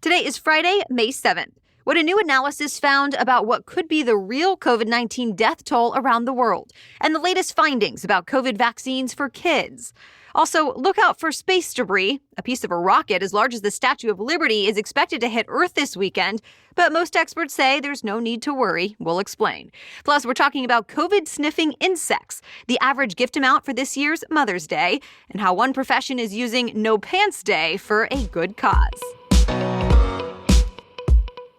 Today is Friday, May 7th. What a new analysis found about what could be the real COVID-19 death toll around the world, and the latest findings about COVID vaccines for kids. Also, look out for space debris. A piece of a rocket as large as the Statue of Liberty is expected to hit Earth this weekend, but most experts say there's no need to worry. We'll explain. Plus, we're talking about COVID-sniffing insects, the average gift amount for this year's Mother's Day, and how one profession is using No Pants Day for a good cause.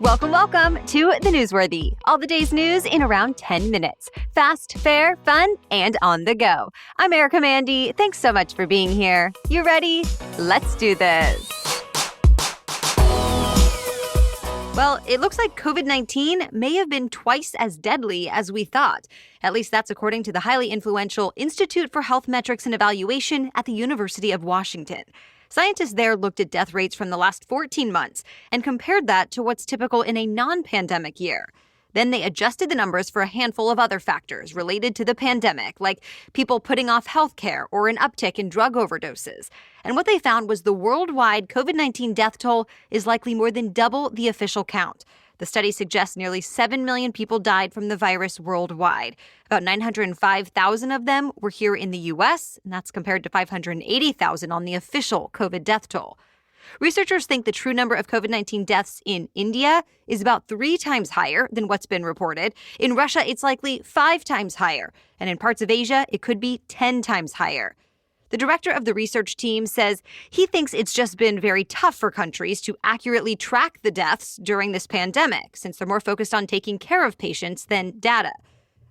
Welcome to The Newsworthy. All the day's news in around 10 minutes. Fast, fair, fun, and on the go. I'm Erica Mandy. Thanks so much for being here. You ready? Let's do this. Well, it looks like COVID-19 may have been twice as deadly as we thought. At least that's according to the highly influential Institute for Health Metrics and Evaluation at the University of Washington. Scientists there looked at death rates from the last 14 months and compared that to what's typical in a non-pandemic year. Then they adjusted the numbers for a handful of other factors related to the pandemic, like people putting off healthcare or an uptick in drug overdoses. And what they found was the worldwide COVID-19 death toll is likely more than double the official count. The study suggests nearly 7 million people died from the virus worldwide. About 905,000 of them were here in the U.S., and that's compared to 580,000 on the official COVID death toll. Researchers think the true number of COVID-19 deaths in India is about 3 times higher than what's been reported. In Russia, it's likely 5 times higher. And in parts of Asia, it could be 10 times higher. The director of the research team says he thinks it's just been very tough for countries to accurately track the deaths during this pandemic, since they're more focused on taking care of patients than data.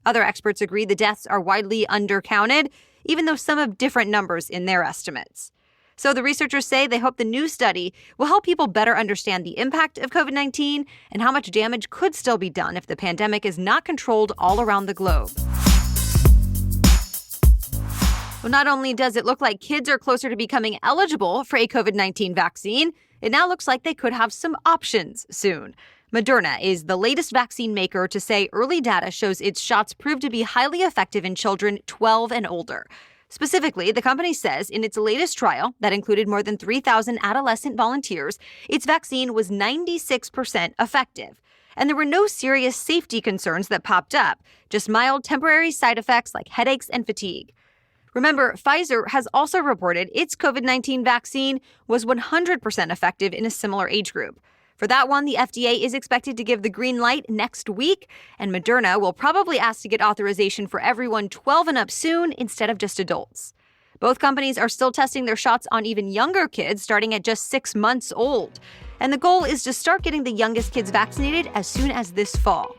Other experts agree the deaths are widely undercounted, even though some have different numbers in their estimates. So the researchers say they hope the new study will help people better understand the impact of COVID-19 and how much damage could still be done if the pandemic is not controlled all around the globe. Well, not only does it look like kids are closer to becoming eligible for a COVID-19 vaccine, it now looks like they could have some options soon. Moderna is the latest vaccine maker to say early data shows its shots prove to be highly effective in children 12 and older. Specifically, the company says in its latest trial that included more than 3,000 adolescent volunteers, its vaccine was 96% effective. And there were no serious safety concerns that popped up, just mild temporary side effects like headaches and fatigue. Remember, Pfizer has also reported its COVID-19 vaccine was 100% effective in a similar age group. For that one, the FDA is expected to give the green light next week, and Moderna will probably ask to get authorization for everyone 12 and up soon instead of just adults. Both companies are still testing their shots on even younger kids, starting at just 6 months old. And the goal is to start getting the youngest kids vaccinated as soon as this fall.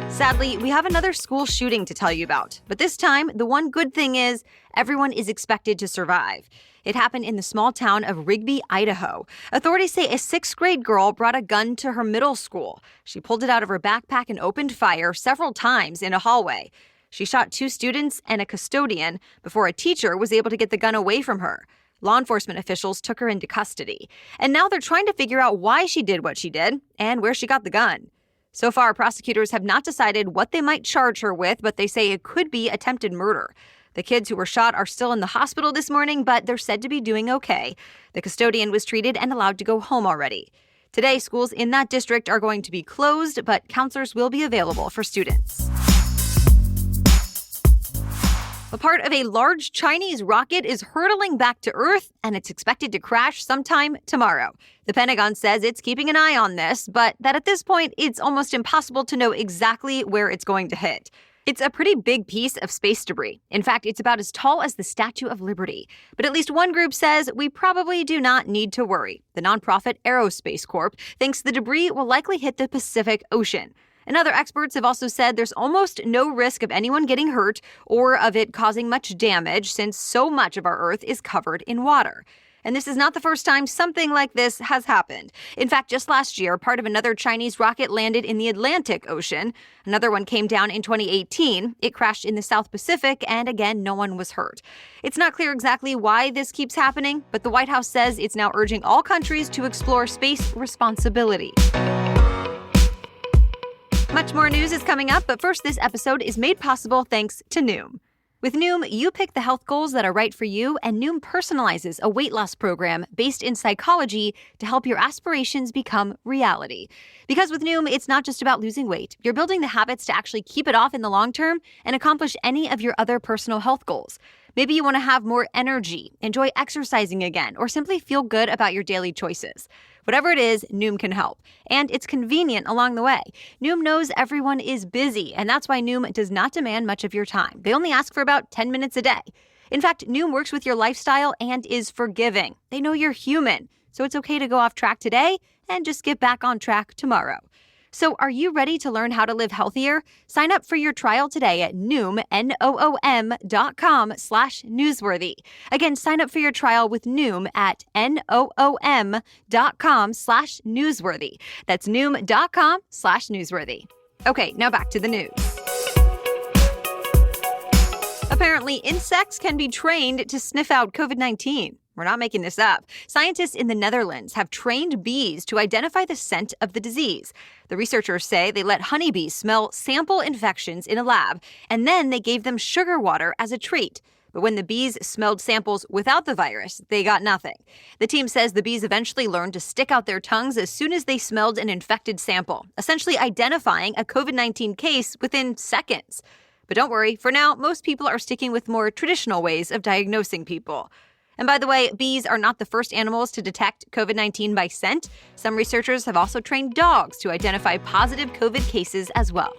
Sadly, we have another school shooting to tell you about. But this time, the one good thing is everyone is expected to survive. It happened in the small town of Rigby, Idaho. Authorities say a 6th grade girl brought a gun to her middle school. She pulled it out of her backpack and opened fire several times in a hallway. She shot 2 students and a custodian before a teacher was able to get the gun away from her. Law enforcement officials took her into custody. And now they're trying to figure out why she did what she did and where she got the gun. So far, prosecutors have not decided what they might charge her with, but they say it could be attempted murder. The kids who were shot are still in the hospital this morning, but they're said to be doing okay. The custodian was treated and allowed to go home already. Today, schools in that district are going to be closed, but counselors will be available for students. A part of a large Chinese rocket is hurtling back to Earth, and it's expected to crash sometime tomorrow. The Pentagon says it's keeping an eye on this, but that at this point, it's almost impossible to know exactly where it's going to hit. It's a pretty big piece of space debris. In fact, it's about as tall as the Statue of Liberty. But at least one group says we probably do not need to worry. The nonprofit Aerospace Corp thinks the debris will likely hit the Pacific Ocean. And other experts have also said there's almost no risk of anyone getting hurt or of it causing much damage since so much of our Earth is covered in water. And this is not the first time something like this has happened. In fact, just last year, part of another Chinese rocket landed in the Atlantic Ocean. Another one came down in 2018. It crashed in the South Pacific, and again, no one was hurt. It's not clear exactly why this keeps happening, but the White House says it's now urging all countries to explore space responsibility. Much more news is coming up, but first, this episode is made possible thanks to Noom. With Noom, you pick the health goals that are right for you, and Noom personalizes a weight loss program based in psychology to help your aspirations become reality. Because with Noom, it's not just about losing weight. You're building the habits to actually keep it off in the long term and accomplish any of your other personal health goals. Maybe you want to have more energy, enjoy exercising again, or simply feel good about your daily choices. Whatever it is, Noom can help. And it's convenient along the way. Noom knows everyone is busy, and that's why Noom does not demand much of your time. They only ask for about 10 minutes a day. In fact, Noom works with your lifestyle and is forgiving. They know you're human, so it's okay to go off track today and just get back on track tomorrow. So are you ready to learn how to live healthier? Sign up for your trial today at Noom, Noom.com/newsworthy. Again, sign up for your trial with Noom at Noom.com/newsworthy. That's Noom.com/newsworthy. Okay, now back to the news. Apparently, insects can be trained to sniff out COVID-19. We're not making this up. Scientists in the Netherlands have trained bees to identify the scent of the disease. The researchers say they let honeybees smell sample infections in a lab, and then they gave them sugar water as a treat. But when the bees smelled samples without the virus, they got nothing. The team says the bees eventually learned to stick out their tongues as soon as they smelled an infected sample, essentially identifying a COVID-19 case within seconds. But don't worry, for now, most people are sticking with more traditional ways of diagnosing people. And by the way, bees are not the first animals to detect COVID-19 by scent. Some researchers have also trained dogs to identify positive COVID cases as well.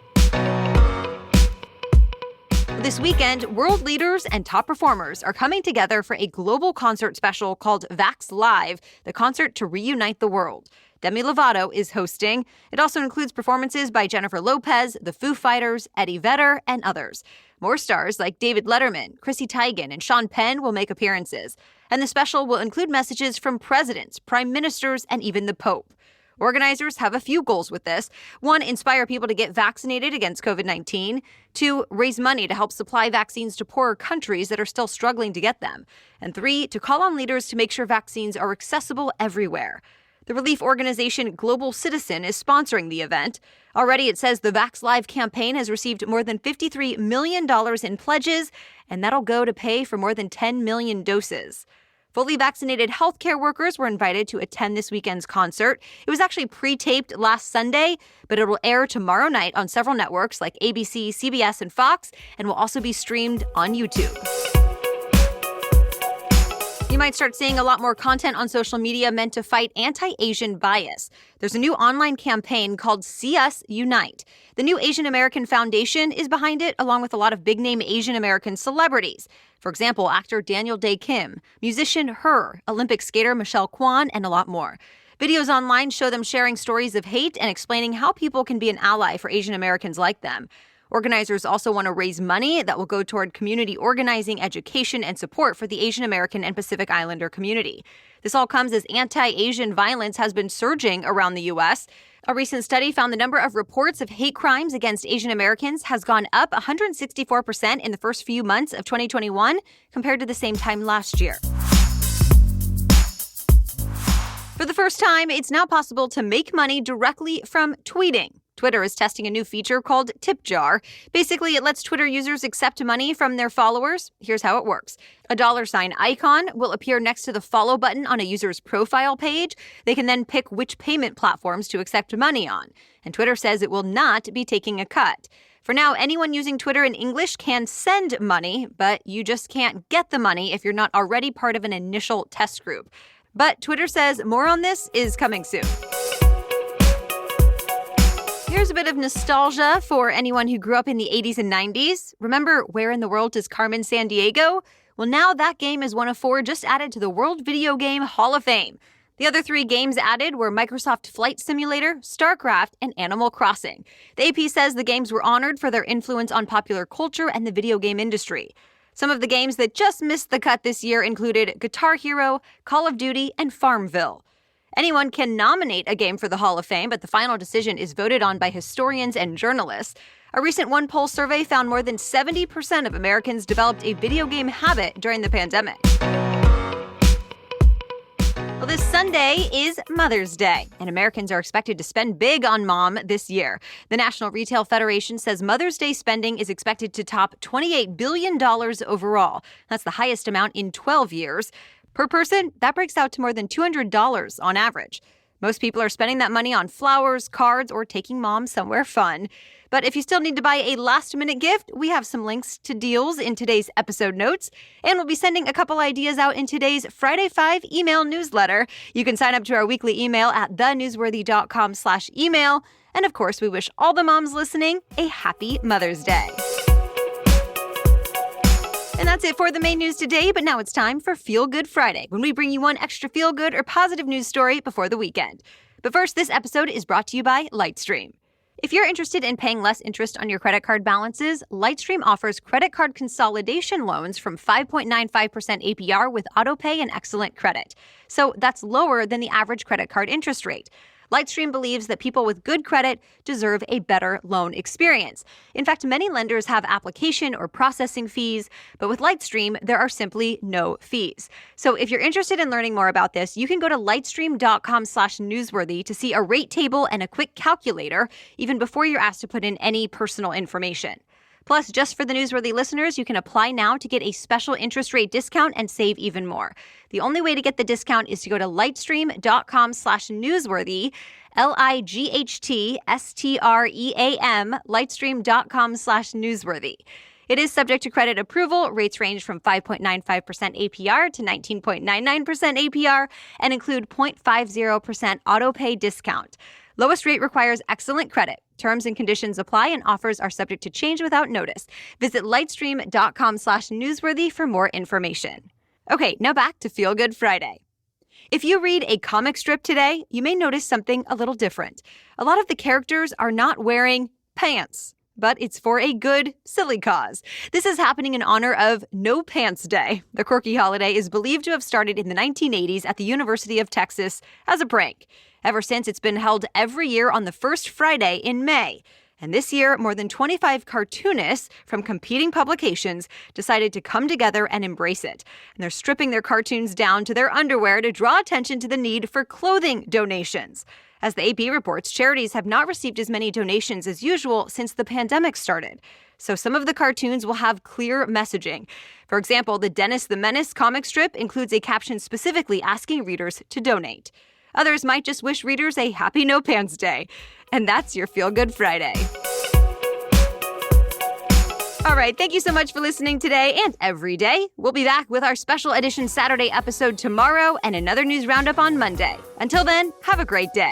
This weekend, world leaders and top performers are coming together for a global concert special called Vax Live, the concert to reunite the world. Demi Lovato is hosting. It also includes performances by Jennifer Lopez, the Foo Fighters, Eddie Vedder, and others. More stars like David Letterman, Chrissy Teigen, and Sean Penn will make appearances. And the special will include messages from presidents, prime ministers, and even the Pope. Organizers have a few goals with this. 1, inspire people to get vaccinated against COVID-19. 2, raise money to help supply vaccines to poorer countries that are still struggling to get them. And 3, to call on leaders to make sure vaccines are accessible everywhere. The relief organization Global Citizen is sponsoring the event. Already, it says the Vax Live campaign has received more than $53 million in pledges, and that'll go to pay for more than 10 million doses. Fully vaccinated healthcare workers were invited to attend this weekend's concert. It was actually pre-taped last Sunday, but it will air tomorrow night on several networks like ABC, CBS, and Fox, and will also be streamed on YouTube. You might start seeing a lot more content on social media meant to fight anti-Asian bias. There's a new online campaign called See Us Unite. The new Asian American Foundation is behind it, along with a lot of big-name Asian American celebrities. For example, actor Daniel Day Kim, musician Her, Olympic skater Michelle Kwan, and a lot more. Videos online show them sharing stories of hate and explaining how people can be an ally for Asian Americans like them. Organizers also want to raise money that will go toward community organizing, education, and support for the Asian American and Pacific Islander community. This all comes as anti-Asian violence has been surging around the U.S. A recent study found the number of reports of hate crimes against Asian Americans has gone up 164% in the first few months of 2021 compared to the same time last year. For the first time, it's now possible to make money directly from tweeting. Twitter is testing a new feature called Tip Jar. Basically, it lets Twitter users accept money from their followers. Here's how it works. A $ icon will appear next to the follow button on a user's profile page. They can then pick which payment platforms to accept money on. And Twitter says it will not be taking a cut. For now, anyone using Twitter in English can send money, but you just can't get the money if you're not already part of an initial test group. But Twitter says more on this is coming soon. Here's a bit of nostalgia for anyone who grew up in the 80s and 90s. Remember Where in the World Does Carmen Sandiego? Well, now that game is one of 4 just added to the World Video Game Hall of Fame. The other 3 games added were Microsoft Flight Simulator, StarCraft, and Animal Crossing. The AP says the games were honored for their influence on popular culture and the video game industry. Some of the games that just missed the cut this year included Guitar Hero, Call of Duty, and Farmville. Anyone can nominate a game for the Hall of Fame, but the final decision is voted on by historians and journalists. A recent One Poll survey found more than 70% of Americans developed a video game habit during the pandemic. Well, this Sunday is Mother's Day, and Americans are expected to spend big on mom this year. The National Retail Federation says Mother's Day spending is expected to top $28 billion overall. That's the highest amount in 12 years. Per person, that breaks out to more than $200 on average. Most people are spending that money on flowers, cards, or taking mom somewhere fun. But if you still need to buy a last-minute gift, we have some links to deals in today's episode notes. And we'll be sending a couple ideas out in today's Friday 5 email newsletter. You can sign up to our weekly email at thenewsworthy.com/email. And of course, we wish all the moms listening a happy Mother's Day. And that's it for the main news today, but now it's time for Feel Good Friday, when we bring you one extra feel-good or positive news story before the weekend. But first, this episode is brought to you by Lightstream. If you're interested in paying less interest on your credit card balances, Lightstream offers credit card consolidation loans from 5.95% APR with autopay and excellent credit. So that's lower than the average credit card interest rate. Lightstream believes that people with good credit deserve a better loan experience. In fact, many lenders have application or processing fees, but with Lightstream, there are simply no fees. So if you're interested in learning more about this, you can go to lightstream.com/newsworthy to see a rate table and a quick calculator, even before you're asked to put in any personal information. Plus, just for the Newsworthy listeners, you can apply now to get a special interest rate discount and save even more. The only way to get the discount is to go to lightstream.com/newsworthy, LIGHTSTREAM, lightstream.com/newsworthy. It is subject to credit approval. Rates range from 5.95% APR to 19.99% APR and include 0.50% autopay discount. Lowest rate requires excellent credit. Terms and conditions apply and offers are subject to change without notice. Visit lightstream.com/newsworthy for more information. Okay, now back to Feel Good Friday. If you read a comic strip today, you may notice something a little different. A lot of the characters are not wearing pants, but it's for a good, silly cause. This is happening in honor of No Pants Day. The quirky holiday is believed to have started in the 1980s at the University of Texas as a prank. Ever since, it's been held every year on the first Friday in May. And this year, more than 25 cartoonists from competing publications decided to come together and embrace it. And they're stripping their cartoons down to their underwear to draw attention to the need for clothing donations. As the AP reports, charities have not received as many donations as usual since the pandemic started. So some of the cartoons will have clear messaging. For example, the Dennis the Menace comic strip includes a caption specifically asking readers to donate. Others might just wish readers a happy No Pants Day. And that's your Feel Good Friday. All right, thank you so much for listening today and every day. We'll be back with our special edition Saturday episode tomorrow and another news roundup on Monday. Until then, have a great day.